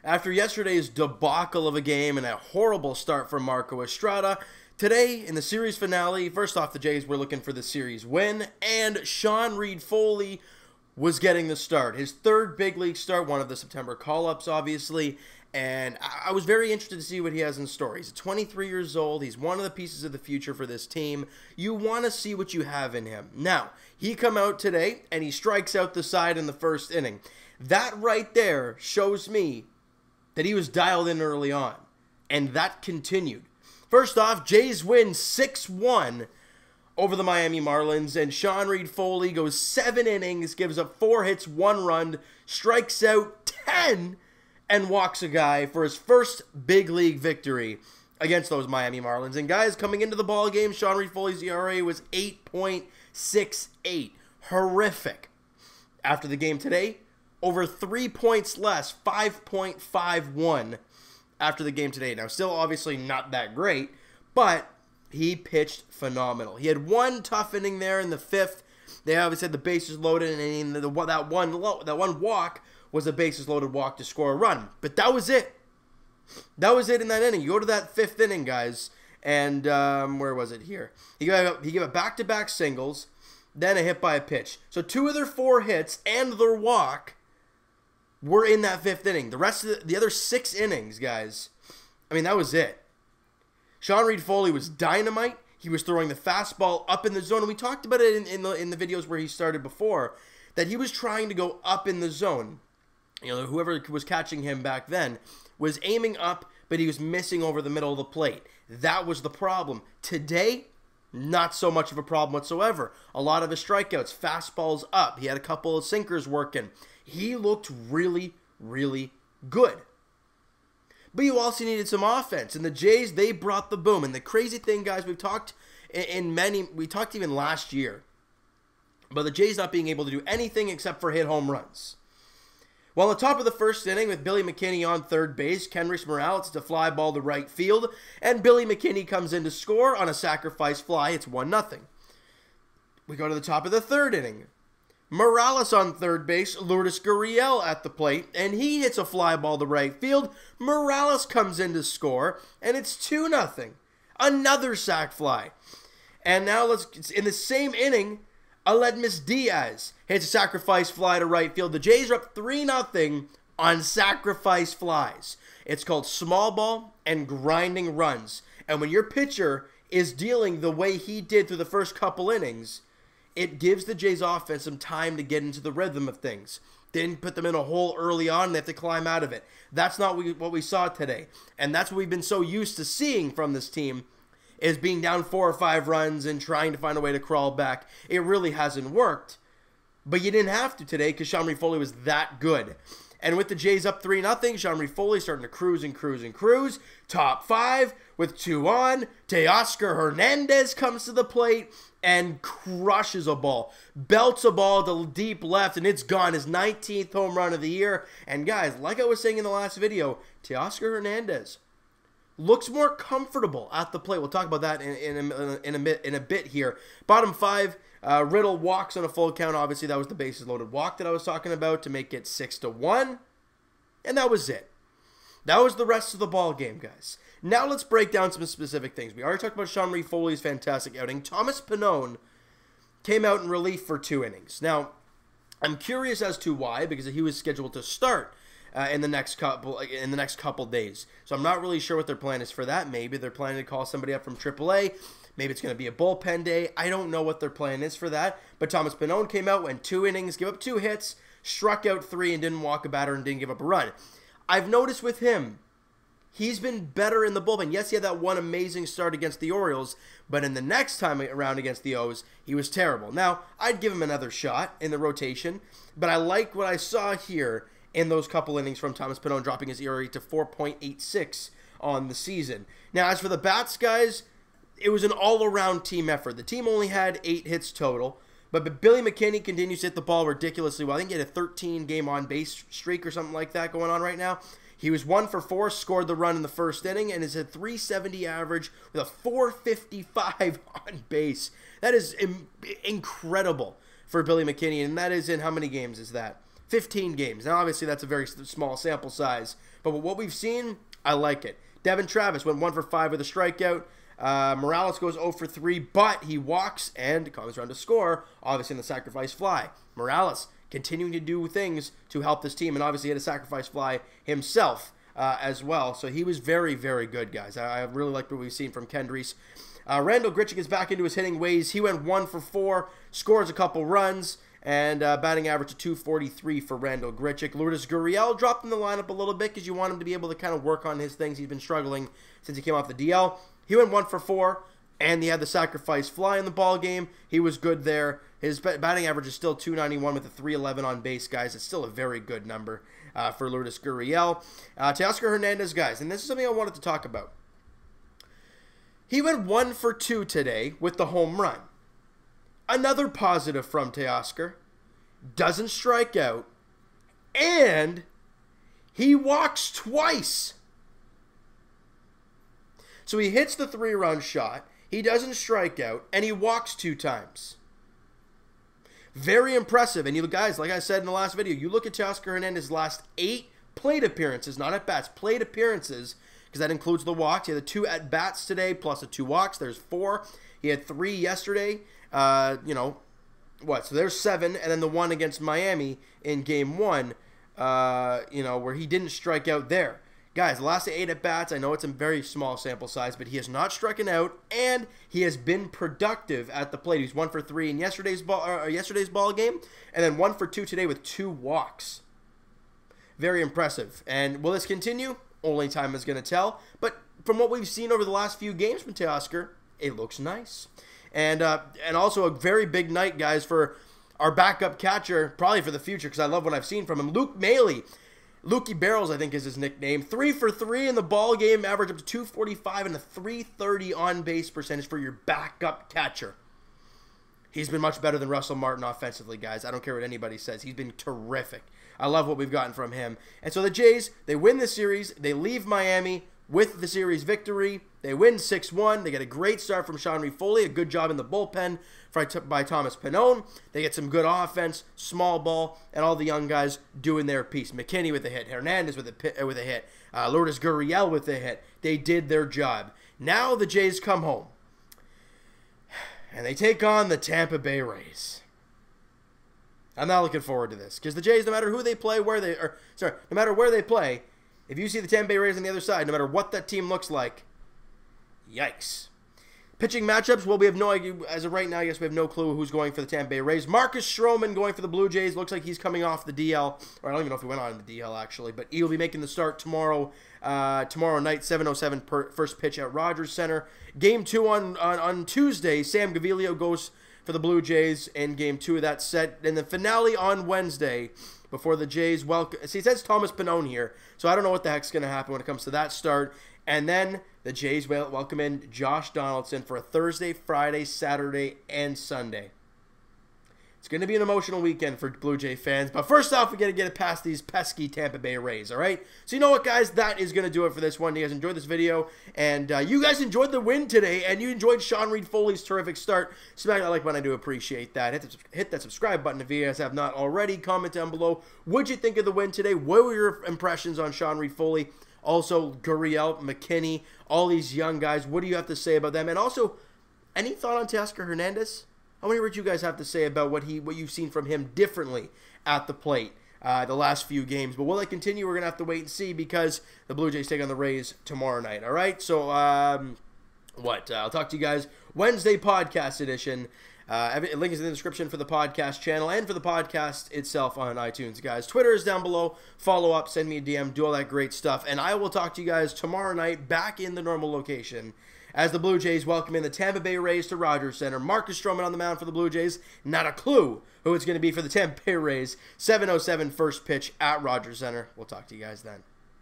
After yesterday's debacle of a game and a horrible start from Marco Estrada, today in the series finale, first off, the Jays were looking for the series win, and Sean Reid-Foley was getting the start. His third big league start, one of the September call-ups, obviously, and I was very interested to see what he has in store. He's 23 years old. He's one of the pieces of the future for this team. You want to see what you have in him. Now, he come out today, and he strikes out the side in the first inning. That right there shows me that he was dialed in early on, and that continued. First off, Jays win 6-1 over the Miami Marlins, and Sean Reid-Foley goes 7 innings, gives up 4 hits, 1 run, strikes out 10, and walks a guy for his first big league victory against those Miami Marlins. And guys, coming into the ball game, Sean Reid-Foley's ERA was 8.68. Horrific. After the game today, over 3 points less, 5.51 after the game today. Now, still obviously not that great, but he pitched phenomenal. He had one tough inning there in the 5th. They obviously had the bases loaded, and that one walk was a bases-loaded walk to score a run. But that was it. That was it in that inning. You go to that 5th inning, guys, and where was it here? He gave a back-to-back singles, then a hit by a pitch. So 2 of their 4 hits and their walk were in that 5th inning. The rest of the other 6 innings, guys, I mean, that was it. Sean Reid-Foley was dynamite. He was throwing the fastball up in the zone, and we talked about it in the videos where he started before, that he was trying to go up in the zone. You know, whoever was catching him back then was aiming up, but he was missing over the middle of the plate. That was the problem. Today, not so much of a problem whatsoever. A lot of his strikeouts, fastballs up. He had a couple of sinkers working. He looked really, really good. But you also needed some offense. And the Jays, they brought the boom. And the crazy thing, guys, we talked even last year about the Jays not being able to do anything except for hit home runs. Well, on the top of the first inning, with Billy McKinney on third base, Kendrys Morales to fly ball to right field, and Billy McKinney comes in to score on a sacrifice fly. It's 1-0. We go to the top of the third inning. Morales on third base, Lourdes Gurriel at the plate, and he hits a fly ball to right field. Morales comes in to score, and it's 2-0. Another sac fly. And now in the same inning, Aledmys Diaz hits a sacrifice fly to right field. The Jays are up 3-0 on sacrifice flies. It's called small ball and grinding runs. And when your pitcher is dealing the way he did through the first couple innings, it gives the Jays offense some time to get into the rhythm of things. Didn't put them in a hole early on, and they have to climb out of it. That's not what we saw today. And that's what we've been so used to seeing from this team, is being down 4 or 5 runs and trying to find a way to crawl back. It really hasn't worked. But you didn't have to today because Sean Reid-Foley was that good. And with the Jays up 3-0, Sean Reid-Foley starting to cruise and cruise and cruise. Top 5 with 2 on. Teoscar Hernandez comes to the plate and crushes a ball. Belts a ball to deep left, and it's gone. His 19th home run of the year. And guys, like I was saying in the last video, Teoscar Hernandez looks more comfortable at the plate. We'll talk about that in a bit here. Bottom 5, Riddle walks on a full count. Obviously, that was the bases loaded walk that I was talking about to make it 6-1. And that was it. That was the rest of the ball game, guys. Now let's break down some specific things. We already talked about Sean Reid-Foley's fantastic outing. Thomas Pannone came out in relief for 2 innings. Now, I'm curious as to why, because he was scheduled to start in the next couple days. So I'm not really sure what their plan is for that. Maybe they're planning to call somebody up from AAA. Maybe it's going to be a bullpen day. I don't know what their plan is for that. But Thomas Pannone came out, went 2 innings, gave up 2 hits, struck out 3, and didn't walk a batter and didn't give up a run. I've noticed with him, he's been better in the bullpen. Yes, he had that one amazing start against the Orioles, but in the next time around against the O's, he was terrible. Now, I'd give him another shot in the rotation, but I like what I saw here in those couple innings from Thomas Pannone, dropping his ERA to 4.86 on the season. Now, as for the bats, guys, it was an all-around team effort. The team only had 8 hits total, but Billy McKinney continues to hit the ball ridiculously well. I think he had a 13-game on-base streak or something like that going on right now. He was 1 for 4, scored the run in the first inning, and is a 370 average with a 455 on base. That is incredible for Billy McKinney, and that is in how many games is that? 15 games. Now, obviously, that's a very small sample size. But with what we've seen, I like it. Devin Travis went 1 for 5 with a strikeout. Morales goes 0 for 3, but he walks and comes around to score, obviously in the sacrifice fly. Morales continuing to do things to help this team, and obviously had a sacrifice fly himself as well. So he was very, very good, guys. I really liked what we've seen from Kendrys. Randall Grichuk is back into his hitting ways. He went 1 for 4, scores a couple runs, and batting average of 243 for Randall Grichuk. Lourdes Gurriel dropped in the lineup a little bit because you want him to be able to kind of work on his things. He's been struggling since he came off the DL. He went 1 for 4, and he had the sacrifice fly in the ball game. He was good there. His batting average is still 291 with a 311 on base, guys. It's still a very good number for Lourdes Gurriel. Teoscar Hernandez, guys, and this is something I wanted to talk about. He went 1 for 2 today with the home run. Another positive from Teoscar. Doesn't strike out. And he walks twice. So he hits the 3-run shot. He doesn't strike out. And he walks 2 times. Very impressive. And you guys, like I said in the last video, you look at Teoscar Hernandez's last 8 plate appearances, not at-bats, plate appearances, because that includes the walks. He had the 2 at-bats today, plus the 2 walks. There's 4. He had 3 yesterday. So there's 7, and then the 1 against Miami in Game 1, where he didn't strike out there. Guys, the last 8 at-bats, I know it's a very small sample size, but he has not stricken out, and he has been productive at the plate. He's 1 for 3 in yesterday's ball game, and then 1 for 2 today with 2 walks. Very impressive. And will this continue? Only time is going to tell. But from what we've seen over the last few games from Teoscar, it looks nice. And also a very big night, guys, for our backup catcher, probably for the future, because I love what I've seen from him. Luke Maley. Lukey Barrels, I think, is his nickname. 3 for 3 in the ball game, average up to 245 and a 330 on-base percentage for your backup catcher. He's been much better than Russell Martin offensively, guys. I don't care what anybody says. He's been terrific. I love what we've gotten from him. And so the Jays, they win the series. They leave Miami with the series victory. They win 6-1. They get a great start from Sean Reid-Foley. A good job in the bullpen by Thomas Pannone. They get some good offense, small ball, and all the young guys doing their piece. McKinney with a hit. Hernandez with a hit. Lourdes Gurriel with a hit. They did their job. Now the Jays come home. And they take on the Tampa Bay Rays. I'm not looking forward to this. Because the Jays, no matter who they play, no matter where they play, if you see the Tampa Bay Rays on the other side, no matter what that team looks like, yikes. Pitching matchups, well, we have no idea. As of right now, I guess we have no clue who's going for the Tampa Bay Rays. Marcus Stroman going for the Blue Jays. Looks like he's coming off the DL. Or I don't even know if he went on the DL, actually. But he'll be making the start tomorrow night, 7:07 first pitch at Rogers Center. Game 2 on Tuesday, Sam Gaviglio goes for the Blue Jays in Game 2 of that set. And the finale on Wednesday before the Jays welcome. See, it says Thomas Pannone here, so I don't know what the heck's going to happen when it comes to that start. And then the Jays will welcome in Josh Donaldson for a Thursday, Friday, Saturday, and Sunday. It's going to be an emotional weekend for Blue Jay fans. But first off, we got to get it past these pesky Tampa Bay Rays, all right? So you know what, guys? That is going to do it for this one. You guys enjoyed this video. And you guys enjoyed the win today. And you enjoyed Sean Reid-Foley's terrific start. Smack that like button. I do appreciate that. Hit that subscribe button if you guys have not already. Comment down below. What'd you think of the win today? What were your impressions on Sean Reid-Foley? Also, Gurriel, McKinney, all these young guys. What do you have to say about them? And also, any thought on Teoscar Hernandez? How many words you guys have to say about what you've seen from him differently at the plate the last few games? But will it continue? We're going to have to wait and see because the Blue Jays take on the Rays tomorrow night. All right? So, I'll talk to you guys Wednesday podcast edition. Link is in the description for the podcast channel and for the podcast itself on iTunes, guys. Twitter is down below. Follow up, send me a DM, do all that great stuff. And I will talk to you guys tomorrow night back in the normal location as the Blue Jays welcome in the Tampa Bay Rays to Rogers Center. Marcus Stroman on the mound for the Blue Jays. Not a clue who it's going to be for the Tampa Bay Rays. 7:07 first pitch at Rogers Center. We'll talk to you guys then.